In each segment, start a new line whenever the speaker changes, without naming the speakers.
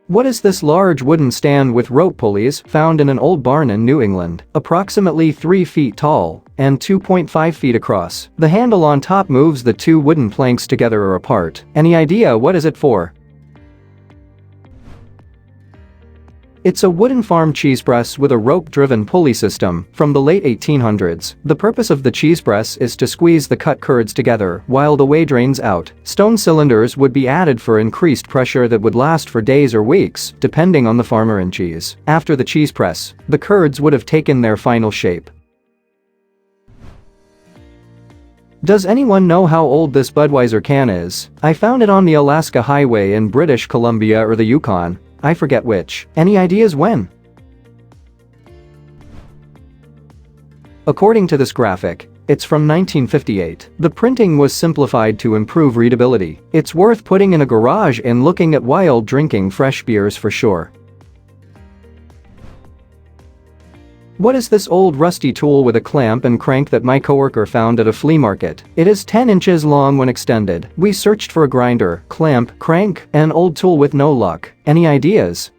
What is this large wooden stand with rope pulleys found in an old barn in New England, approximately 3 feet tall and 2.5 feet across? The handle on top moves the two wooden planks together or apart. Any idea what is it for? It's a wooden farm cheese press with a rope-driven pulley system from the late 1800s. The purpose of the cheese press is to squeeze the cut curds together while the whey drains out. Stone cylinders would be added for increased pressure that would last for days or weeks, depending on the farmer and cheese. After the cheese press, the curds would have taken their final shape. Does anyone know how old this Budweiser can is? I found it on the Alaska Highway in British Columbia or the Yukon. I forget which. Any ideas when? According to this graphic, it's from 1958. The printing was simplified to improve readability. It's worth putting in a garage and looking at while drinking fresh beers for sure. What is this old rusty tool with a clamp and crank that my coworker found at a flea market? It is 10 inches long when extended. We searched for a grinder, clamp, crank, and old tool with no luck. Any ideas?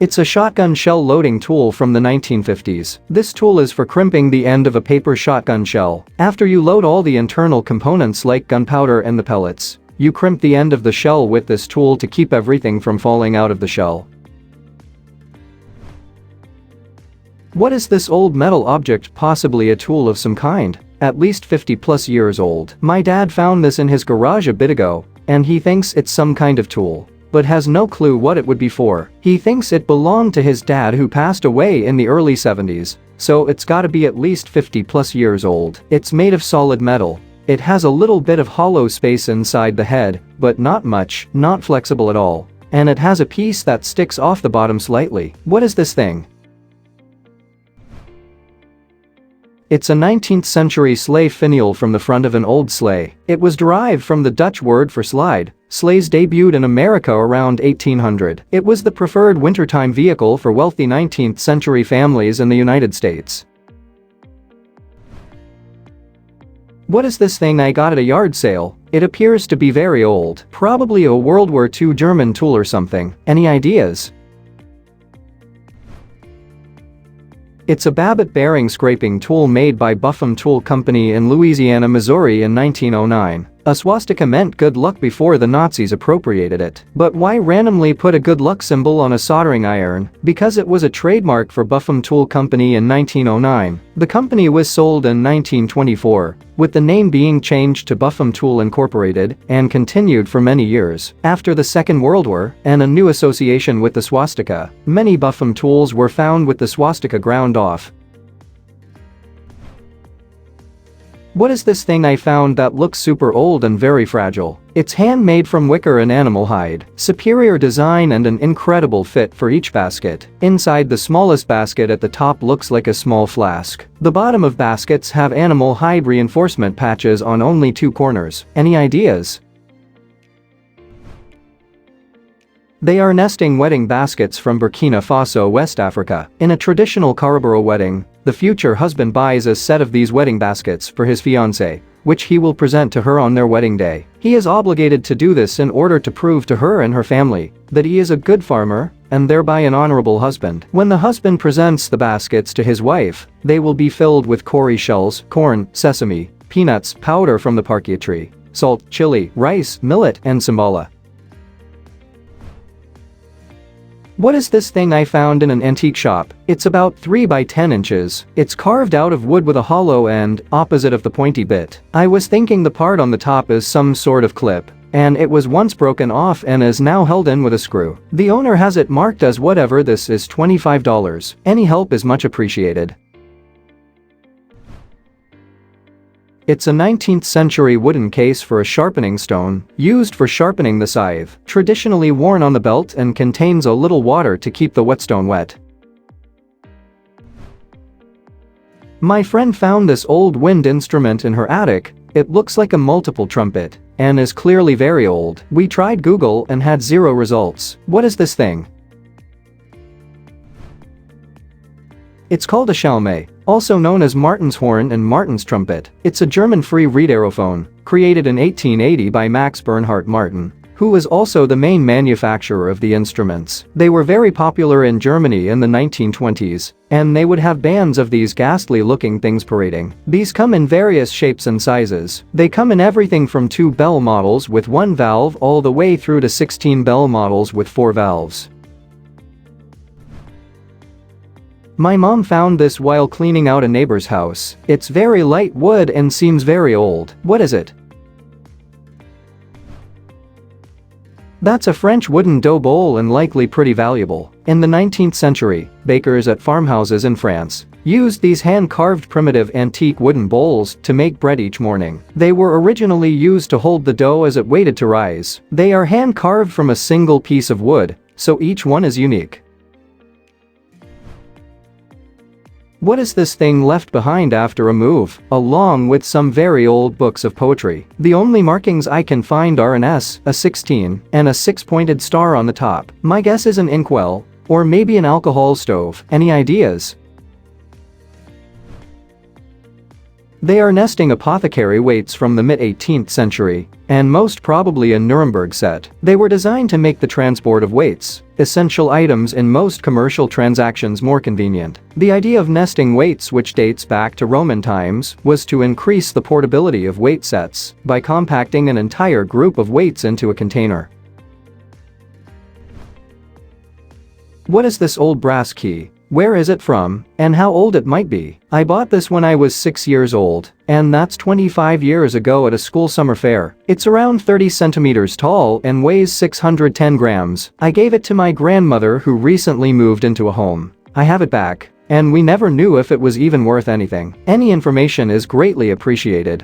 It's a shotgun shell loading tool from the 1950s. This tool is for crimping the end of a paper shotgun shell. After you load all the internal components like gunpowder and the pellets, you crimp the end of the shell with this tool to keep everything from falling out of the shell. What is this old metal object, possibly a tool of some kind? At least 50+ years old. My dad found this in his garage a bit ago, and he thinks it's some kind of tool, but has no clue what it would be for. He thinks it belonged to his dad who passed away in the early 70s, so it's gotta be at least 50+ years old. It's made of solid metal. It has a little bit of hollow space inside the head, but not much, not flexible at all. And it has a piece that sticks off the bottom slightly. What is this thing? It's a 19th century sleigh finial from the front of an old sleigh. It was derived from the Dutch word for slide. Sleighs debuted in America around 1800. It was the preferred wintertime vehicle for wealthy 19th century families in the United States. What is this thing I got at a yard sale? It appears to be very old. Probably a World War II German tool or something. Any ideas? It's a BABBIT bearing scraping tool made by Buffum Tool Company in Louisiana, Missouri in 1909. A swastika meant good luck before the Nazis appropriated it. But why randomly put a good luck symbol on a soldering iron? Because it was a trademark for Buffum Tool Company in 1909. The company was sold in 1924, with the name being changed to Buffum Tool Incorporated, and continued for many years. After the Second World War, and a new association with the swastika, many Buffum tools were found with the swastika ground off. What is this thing I found that looks super old and very fragile? It's handmade from wicker and animal hide. Superior design and an incredible fit for each basket. Inside, the smallest basket at the top looks like a small flask. The bottom of baskets have animal hide reinforcement patches on only 2 corners. Any ideas? They are nesting wedding baskets from Burkina Faso, West Africa. In a traditional Karaboro wedding, the future husband buys a set of these wedding baskets for his fiancée, which he will present to her on their wedding day. He is obligated to do this in order to prove to her and her family that he is a good farmer and thereby an honorable husband. When the husband presents the baskets to his wife, they will be filled with cowrie shells, corn, sesame, peanuts, powder from the parquia tree, salt, chili, rice, millet, and sambala. What is this thing I found in an antique shop? It's about 3 by 10 inches. It's carved out of wood with a hollow end, opposite of the pointy bit. I was thinking the part on the top is some sort of clip, and it was once broken off and is now held in with a screw. The owner has it marked as whatever this is, $25. Any help is much appreciated. It's a 19th century wooden case for a sharpening stone, used for sharpening the scythe, traditionally worn on the belt and contains a little water to keep the whetstone wet. My friend found this old wind instrument in her attic. It looks like a multiple trumpet and is clearly very old. We tried Google and had 0 results. What is this thing? It's called a Schalme, also known as Martin's horn and Martin's trumpet. It's a German free reed aerophone, created in 1880 by Max Bernhard Martin, who was also the main manufacturer of the instruments. They were very popular in Germany in the 1920s, and they would have bands of these ghastly-looking things parading. These come in various shapes and sizes. They come in everything from 2-bell models with 1 valve all the way through to 16-bell models with 4 valves. My mom found this while cleaning out a neighbor's house. It's very light wood and seems very old. What is it? That's a French wooden dough bowl and likely pretty valuable. In the 19th century, bakers at farmhouses in France used these hand-carved primitive antique wooden bowls to make bread each morning. They were originally used to hold the dough as it waited to rise. They are hand-carved from a single piece of wood, so each one is unique. What is this thing left behind after a move, along with some very old books of poetry? The only markings I can find are an S, a 16, and a 6-pointed star on the top. My guess is an inkwell, or maybe an alcohol stove. Any ideas? They are nesting apothecary weights from the mid-18th century, and most probably a Nuremberg set. They were designed to make the transport of weights, essential items in most commercial transactions, more convenient. The idea of nesting weights, which dates back to Roman times, was to increase the portability of weight sets by compacting an entire group of weights into a container. What is this old brass key? Where is it from, and how old it might be? I bought this when I was 6 years old, and that's 25 years ago at a school summer fair. It's around 30 centimeters tall and weighs 610 grams. I gave it to my grandmother who recently moved into a home. I have it back, and we never knew if it was even worth anything. Any information is greatly appreciated.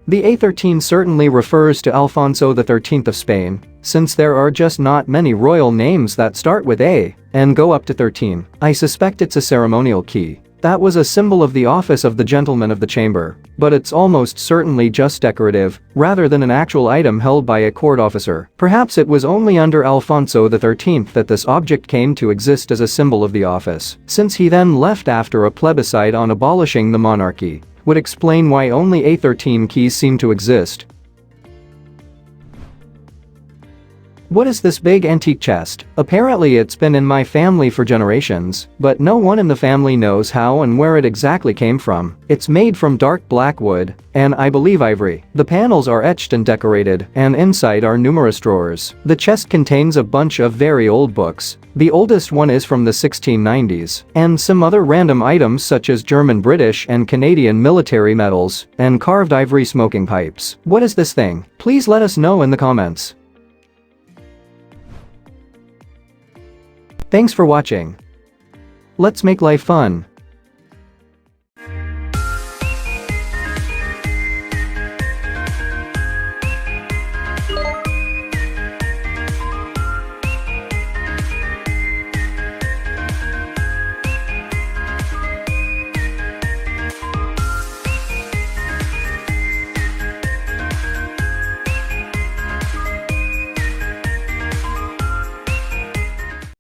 The A13 certainly refers to Alfonso XIII of Spain, since there are just not many royal names that start with A and go up to 13. I suspect it's a ceremonial key. That was a symbol of the office of the gentleman of the chamber, but it's almost certainly just decorative, rather than an actual item held by a court officer. Perhaps it was only under Alfonso XIII that this object came to exist as a symbol of the office, since he then left after a plebiscite on abolishing the monarchy. Would explain why only A13 keys seem to exist. What is this big antique chest? Apparently it's been in my family for generations, but no one in the family knows how and where it exactly came from. It's made from dark black wood, and I believe ivory. The panels are etched and decorated, and inside are numerous drawers. The chest contains a bunch of very old books. The oldest one is from the 1690s, and some other random items such as German, British, and Canadian military medals, and carved ivory smoking pipes. What is this thing? Please let us know in the comments. Thanks for watching. Let's make life fun.